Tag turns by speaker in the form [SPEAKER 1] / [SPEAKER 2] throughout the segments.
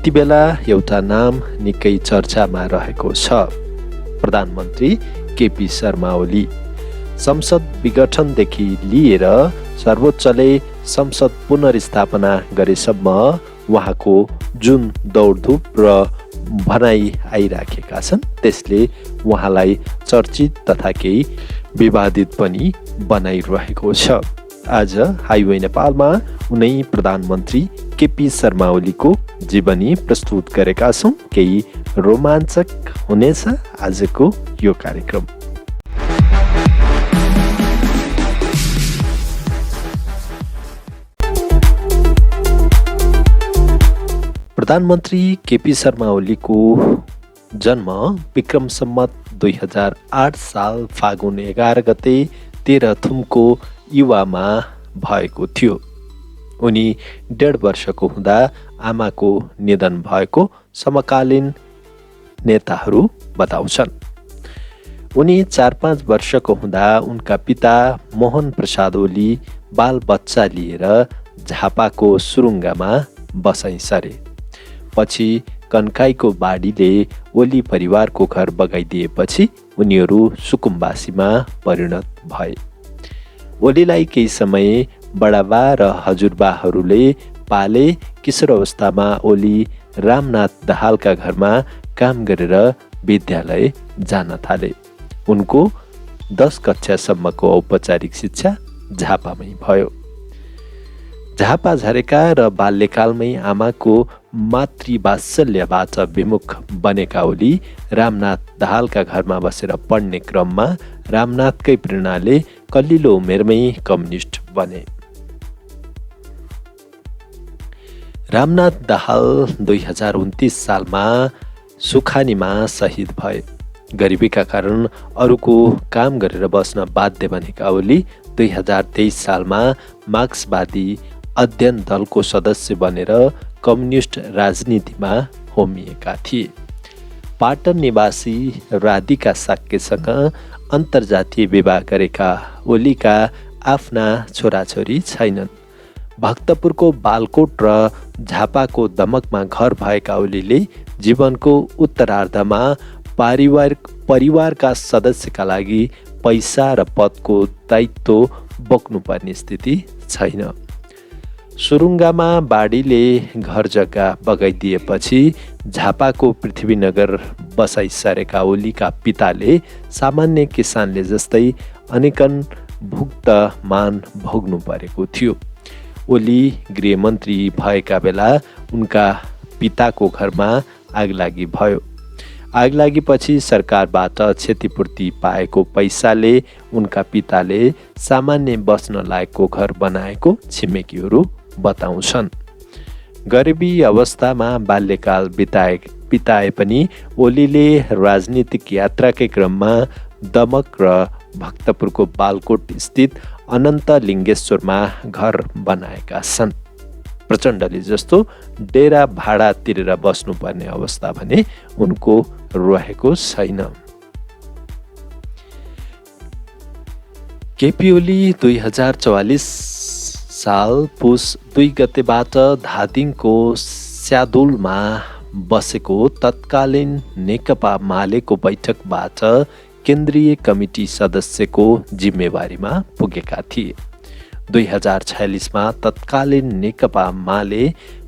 [SPEAKER 1] यति बेला एउटा नाम निकै चर्चामा रहेको छ। प्रधानमन्त्री केपी शर्मा ओली। संसद विघटनदेखि लिएर सर्वोच्चले संसद पुनर्स्थापना गरेसम्म उहाँको जुन दौडधुप र भनाइ आइराखेका छन् त्यसले उहाँलाई चर्चित तथा केही विवादित पनि बनाइरहेको छ। आज हाइवे नेपालमा उनै प्रधानमन्त्री केपी शर्मा ओलीको जीवनी प्रस्तुत गरेका छौँ। केही रोमाञ्चक हुनेछ आजको यो कार्यक्रम। प्रधानमन्त्री केपी शर्मा ओलीको जन्म विक्रम सम्वत 2008 साल फागुन 11 गते तेह्रथुमको युवामा भएको थियो। उनी 1.5 वर्षको हुँदा आमाको निधन भएको समकालीन नेताहरू बताउँछन्। उनी 4-5 वर्षको हुँदा उनका पिता मोहन प्रसाद ओली बाल बच्चा लिएर झापाको सुरुङ्गामा बसाइँ सरे। पछि कन्काईको बाढीले ओली परिवारको घर बगाइदिएपछि उनीहरू सुकुम्बासीमा परिणत भए। ओलीलाई केही समय बडाबा र हजुरबाहरूले पाले। किशोर अवस्थामा ओली रामनाथ दाहालका घरमा काम गरेर विद्यालय जान थाले। उनको 10 कक्षासम्मको औपचारिक शिक्षा झापामै भयो। झापा झरेका र बाल्यकालमै आमाको मातृवात्सल्यबाट विमुख बनेका ओली रामनाथ दाहालका घरमा बसेर पढ्ने क्रममा रामनाथकै प्रेरणाले कल्लिलो उमेरमै कम्युनिस्ट बने। रामनाथ दाहाल 2029 सालमा सुखानीमा शहीद भए। गरिबीका कारण अरूको काम गरेर बस्न बाध्य बनेका ओली 2023 सालमा मार्क्सवादी अध्ययन दलको सदस्य बनेर कम्युनिस्ट राजनीतिमा होमिएका थिए। पाटन निवासी राधिका साक्यसँग अन्तर्जातीय विवाह गरेका ओलीका आफ्ना छोराछोरी छैनन्। भक्तपुरको बालकोट र झापाको दमकमा घर भएका ओलीले जीवनको उत्तरार्धमा परिवारका सदस्यका लागि पैसा र पदको दायित्व बोक्नुपर्ने स्थिति छैन। सुरुङ्गामा बाढीले घर जग्गा बगाइदिएपछि झापाको पृथ्वीनगर बसाइ सरेका ओलीका पिताले सामान्य किसानले जस्तै अनेकन भुक्तमान भोग्नु परेको थियो। ओली गृहमन्त्री भएका बेला उनका पिताको घरमा आगलागी भयो। आगलागीपछि सरकारबाट क्षतिपूर्ति पाएको पैसाले उनका पिताले सामान्य बस्न लायकको घर बनाएको छिमेकीहरू बताउँछन्। गरिबी अवस्थामा बाल्यकाल बिताए पनि ओलीले राजनीतिक यात्राकै क्रममा दमक र भक्तपुरको बालकोट स्थित अनन्त लिङ्गेश्वरमा घर बनाएका छन्। प्रचण्डले जस्तो डेरा भाडा तिरेर बस्नुपर्ने अवस्था भने उनको रहेको छैन। केपी ओली 2044 साल पुस 2 गतेबाट धादिङको स्यादुलमा बसेको तत्कालीन नेकपा मालेको बैठकबाट केन्द्रीय कमिटी सदस्यको जिम्मेवारीमा पुगेका थिए। 2046मा तत्कालीन नेकपा माले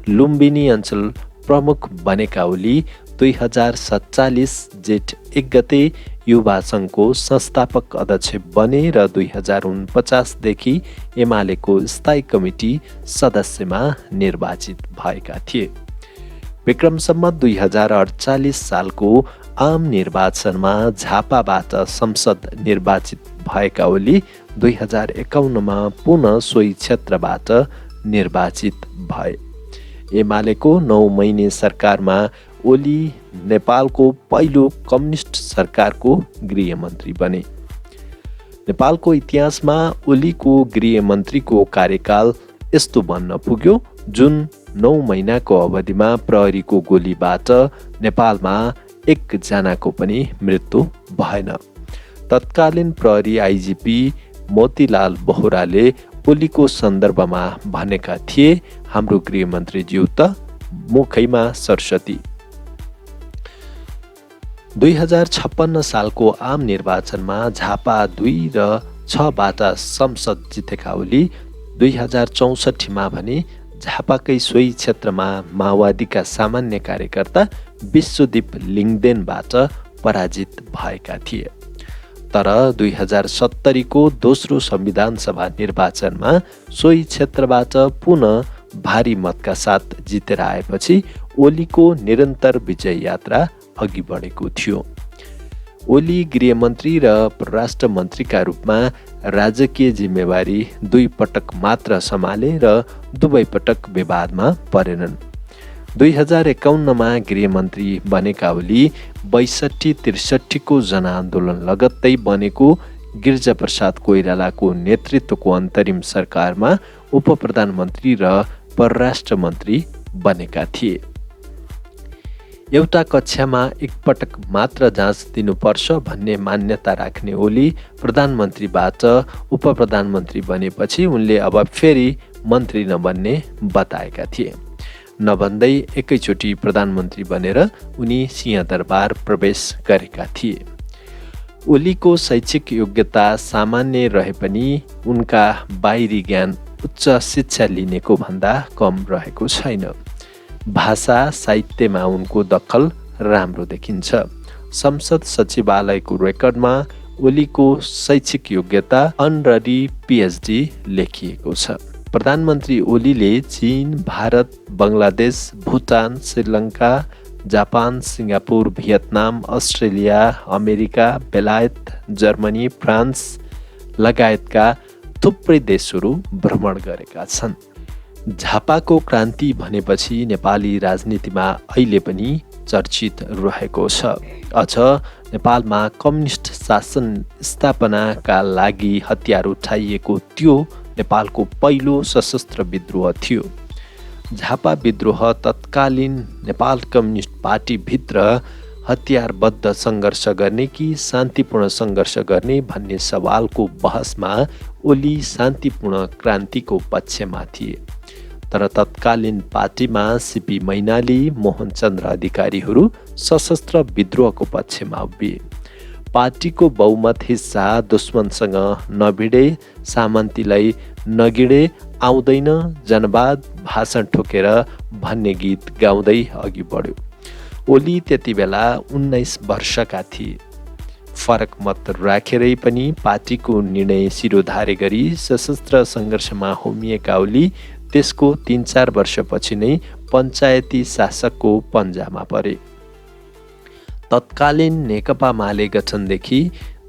[SPEAKER 1] लुम्बिनी अञ्चल प्रमुख बनेका ओली 2047 जेठ 1 गते युवा सङ्घको संस्थापक अध्यक्ष बने र 2049 देखि एमालेको स्थायी कमिटी सदस्यमा निर्वाचित भएका थिए। विक्रम सम्वत 2048 सालको आम निर्वाचनमा झापाबाट संसद निर्वाचित भएका ओली 2051मा पुनः सोही क्षेत्रबाट निर्वाचित भए। एमालेको 9 महिने सरकारमा ओली नेपालको पहिलो कम्युनिस्ट सरकारको गृहमन्त्री बने। नेपालको इतिहासमा ओलीको गृहमन्त्रीको कार्यकाल यस्तो बन्न पुग्यो जुन 9 महिनाको अवधिमा प्रहरीको गोलीबाट नेपालमा 1 जनाको पनि मृत्यु भएन। तत्कालीन प्रहरी आइजिपी मोतीलाल बोहराले ओलीको सन्दर्भमा भनेका थिए, हाम्रो गृहमन्त्रीज्यू त मुखैमा सरस्वती। 2056 सालको आम निर्वाचनमा झापा 2 र 6बाट संसद जितेका ओली 2064मा भने झापाकै सोही क्षेत्रमा माओवादीका सामान्य कार्यकर्ता विश्वदीप लिङदेनबाट पराजित भएका थिए। तर 2070को दोस्रो संविधान सभा निर्वाचनमा सोही क्षेत्रबाट पुनः भारी मतका साथ जितेर आएपछि ओलीको निरन्तर विजय यात्रा अघि बढेको थियो। ओली गृहमन्त्री र परराष्ट्र मन्त्रीका रूपमा राजकीय जिम्मेवारी 2 पटक मात्र सम्हाले र दुवै पटक विवादमा परेनन्। 2051मा गृहमन्त्री बनेका ओली 62-63को जनआन्दोलन लगत्तै बनेको गिरिजाप्रसाद कोइरालाको नेतृत्वको अन्तरिम सरकारमा उपप्रधानमन्त्री र परराष्ट्र मन्त्री बनेका थिए। एउटा कक्षामा एकपटक मात्र जाँच दिनुपर्छ भन्ने मान्यता राख्ने ओली प्रधानमन्त्रीबाट उपप्रधानमन्त्री बनेपछि उनले अब फेरि मन्त्री नबन्ने बताएका थिए। नभन्दै एकैचोटि प्रधानमन्त्री बनेर उनी सिंहदरबार प्रवेश गरेका थिए। ओलीको शैक्षिक योग्यता सामान्य रहे पनि उनका बाहिरी ज्ञान उच्च शिक्षा लिनेको भन्दा कम रहेको छैन। भाषा साहित्यमा उनको दखल राम्रो देखिन्छ। संसद सचिवालयको रेकर्डमा ओलीको शैक्षिक योग्यता अनररी PhD लेखिएको छ। प्रधानमन्त्री ओलीले चीन, Bharat, Bangladesh, Bhutan, Sri Lanka, Japan, Singapore, Vietnam, Australia, America, बेलायत, जर्मनी, फ्रान्स लगायतका थुप्रै देशहरू भ्रमण गरेका छन्। झापाको क्रान्ति भनेपछि नेपाली राजनीतिमा अहिले पनि चर्चित रहेको छ। अझ नेपालमा कम्युनिस्ट शासन स्थापनाका लागि हतियार उठाइएको त्यो नेपालको पहिलो सशस्त्र विद्रोह थियो। झापा विद्रोह तत्कालीन नेपाल कम्युनिस्ट पार्टीभित्र हतियारबद्ध सङ्घर्ष गर्ने कि शान्तिपूर्ण सङ्घर्ष गर्ने भन्ने सवालको बहसमा ओली शान्तिपूर्ण क्रान्तिको पक्षमा थिए। तर तत्कालीन पार्टीमा सीपी मैनाली, मोहनचन्द्र अधिकारीहरू सशस्त्र विद्रोहको पक्षमा उभिए। पार्टीको बहुमत हिस्सा दुश्मनसँग नभिडे, सामन्तीलाई नगिडे आउँदैन, जनवाद भाषण ठोकेर भन्ने गीत गाउँदै अघि बढ्यो। ओली त्यति बेला 19 वर्षका थिए। फरक मत राखेरै पनि पार्टीको निर्णय शिरोधार्य गरी सशस्त्र सङ्घर्षमा होमिएका ओली त्यसको 3-4 वर्षपछि नै पञ्चायती शासकको पन्जामा परे। तत्कालीन नेकपा माले गठनदेखि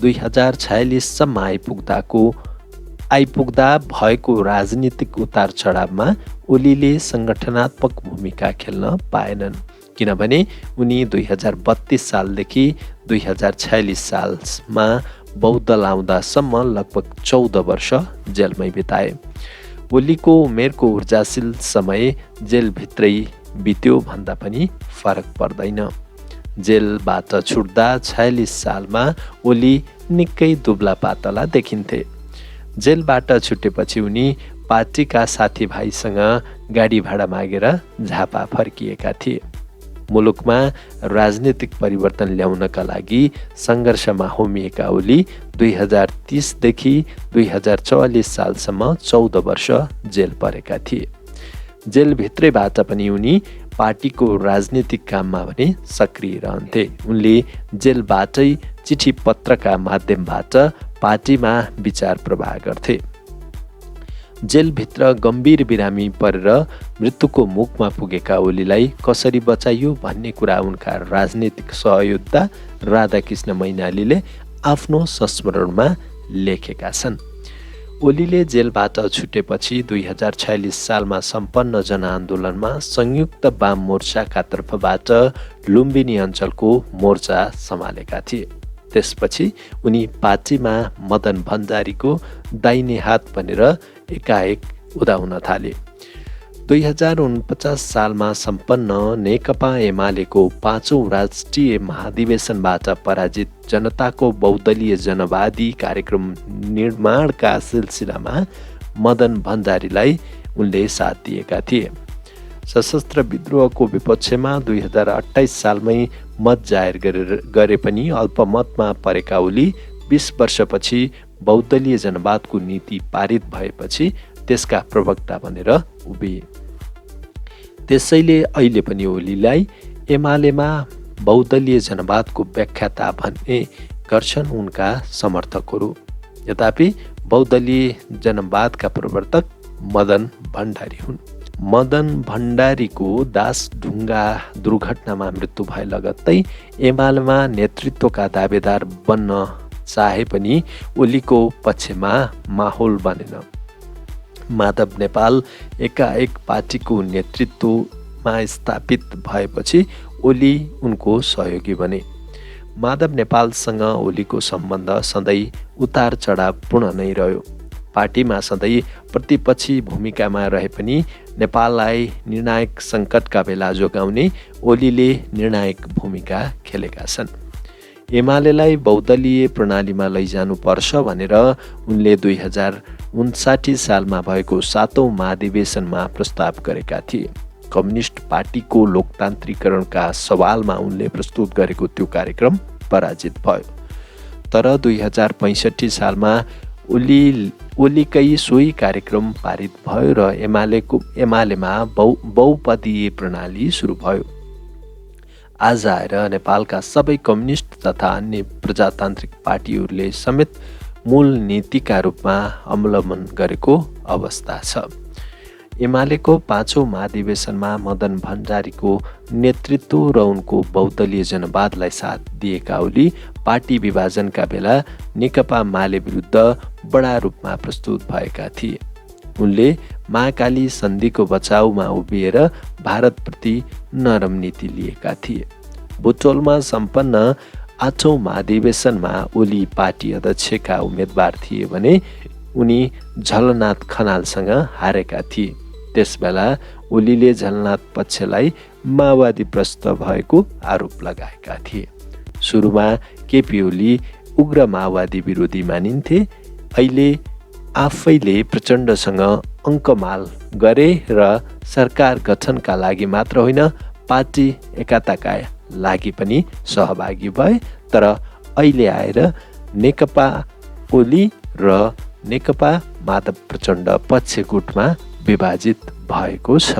[SPEAKER 1] 2046सम्म आइपुग्दा भएको राजनीतिक उतार चढावमा ओलीले सङ्गठनात्मक भूमिका खेल्न पाएनन्, किनभने उनी 2032 सालदेखि 2046 सालमा बौद्ध लाउँदासम्म लगभग 14 वर्ष जेलमै बिताए। ओलीको उमेरको ऊर्जाशील समय जेलभित्रै बित्यो भन्दा पनि फरक पर्दैन। जेलबाट छुट्दा 46 सालमा ओली निकै दुब्ला पातला देखिन्थे। जेलबाट छुटेपछि उनी पार्टीका साथीभाइसँग गाडी भाडा मागेर झापा फर्किएका थिए। मुलुकमा राजनीतिक परिवर्तन ल्याउनका लागि सङ्घर्षमा होमिएका ओली 2030देखि 2044 सालसम्म 14 वर्ष जेल परेका थिए। जेलभित्रैबाट पनि उनी पार्टीको राजनीतिक काममा भने सक्रिय रहन्थे। उनले जेलबाटै चिठी पत्रका माध्यमबाट पार्टीमा विचार प्रवाह गर्थे। जेलभित्र गम्भीर बिरामी परेर मृत्युको मुखमा पुगेका ओलीलाई कसरी बचाइयो भन्ने कुरा उनका राजनीतिक सहयोद्धा राधाकृष्ण मैनालीले आफ्नो संस्मरणमा लेखेका छन्। ओलीले जेलबाट छुटेपछि 2046 सालमा सम्पन्न जनआन्दोलनमा संयुक्त वाम मोर्चाका तर्फबाट लुम्बिनी अञ्चलको मोर्चा सम्हालेका थिए। त्यसपछि उनी पार्टीमा मदन भण्डारीको दाहिने हात बनेर एकाएक उदाउन थाले। 2049 सालमा सम्पन्न नेकपा एमालेको 5औं राष्ट्रिय महाधिवेशनबाट पराजित जनताको बहुदलीय जनवादी कार्यक्रम निर्माणका सिलसिलामा मदन भण्डारीलाई उनले साथ दिएका थिए। सशस्त्र विद्रोहको विपक्षमा 2028 सालमै मत जाहेर गरे पनि अल्पमतमा परेका ओली 20 वर्षपछि बहुदलीय जनवादको नीति पारित भएपछि त्यसका प्रवक्ता बनेर उभिए। त्यसैले अहिले पनि ओलीलाई एमालेमा बहुदलीय जनवादको व्याख्याता भन्ने गर्छन् उनका समर्थकहरू। यद्यपि बहुदलीय जनवादका प्रवर्तक मदन भण्डारी हुन्। मदन भण्डारीको दासढुङ्गा दुर्घटनामा मृत्यु भए लगत्तै एमालेमा नेतृत्वका दावेदार बन्न चाहे पनि ओलीको पक्षमा माहौल बनेन। माधव नेपाल एकाएक पार्टीको नेतृत्वमा स्थापित भएपछि ओली उनको सहयोगी बने। माधव नेपालसँग ओलीको सम्बन्ध सधैँ उतार चढावपूर्ण नै रह्यो। पार्टीमा सधैँ प्रतिपक्षी भूमिकामा रहे पनि नेपाललाई निर्णायक सङ्कटका बेला जोगाउने ओलीले निर्णायक भूमिका खेलेका छन्। एमालेलाई बहुदलीय प्रणालीमा लैजानुपर्छ भनेर उनले 2059 सालमा भएको 7औं महाधिवेशनमा प्रस्ताव गरेका थिए। कम्युनिस्ट पार्टीको लोकतान्त्रिकरणका सवालमा उनले प्रस्तुत गरेको त्यो कार्यक्रम पराजित भयो। तर 2065 सालमा ओलीकै सोही कार्यक्रम पारित भयो र एमालेमा बहुपदीय प्रणाली सुरु भयो। आज आएर नेपालका सबै कम्युनिस्ट तथा अन्य प्रजातान्त्रिक पार्टीहरूले समेत मूल नीतिका रूपमा अवलम्बन गरेको अवस्था छ। एमालेको 5औं महाधिवेशनमा मदन भण्डारीको नेतृत्व र उनको बहुदलीय जनवादलाई साथ दिएका ओली पार्टी विभाजनका बेला नेकपा माले विरुद्ध बडा रूपमा प्रस्तुत भएका थिए। उनले महाकाली सन्धिको बचाउमा उभिएर भारतप्रति नरम नीति लिएका थिए। बुटोलमा सम्पन्न 8औं महाधिवेशनमा ओली पार्टी अध्यक्षका उम्मेदवार थिए भने उनी झलनाथ खनालसँग हारेका थिए। त्यसबेला ओलीले झलनाथ पक्षलाई माओवादीप्रस्त भएको आरोप लगाएका थिए। सुरुमा केपी ओली उग्र माओवादी विरोधी मानिन्थे। अहिले आफैले प्रचण्डसँग अङ्कमाल गरे र सरकार गठनका लागि मात्र होइन पार्टी एकताका लागि पनि सहभागी भए। तर अहिले आएर नेकपा ओली र नेकपा माधव प्रचण्ड पक्ष गुटमा विभाजित भएको छ।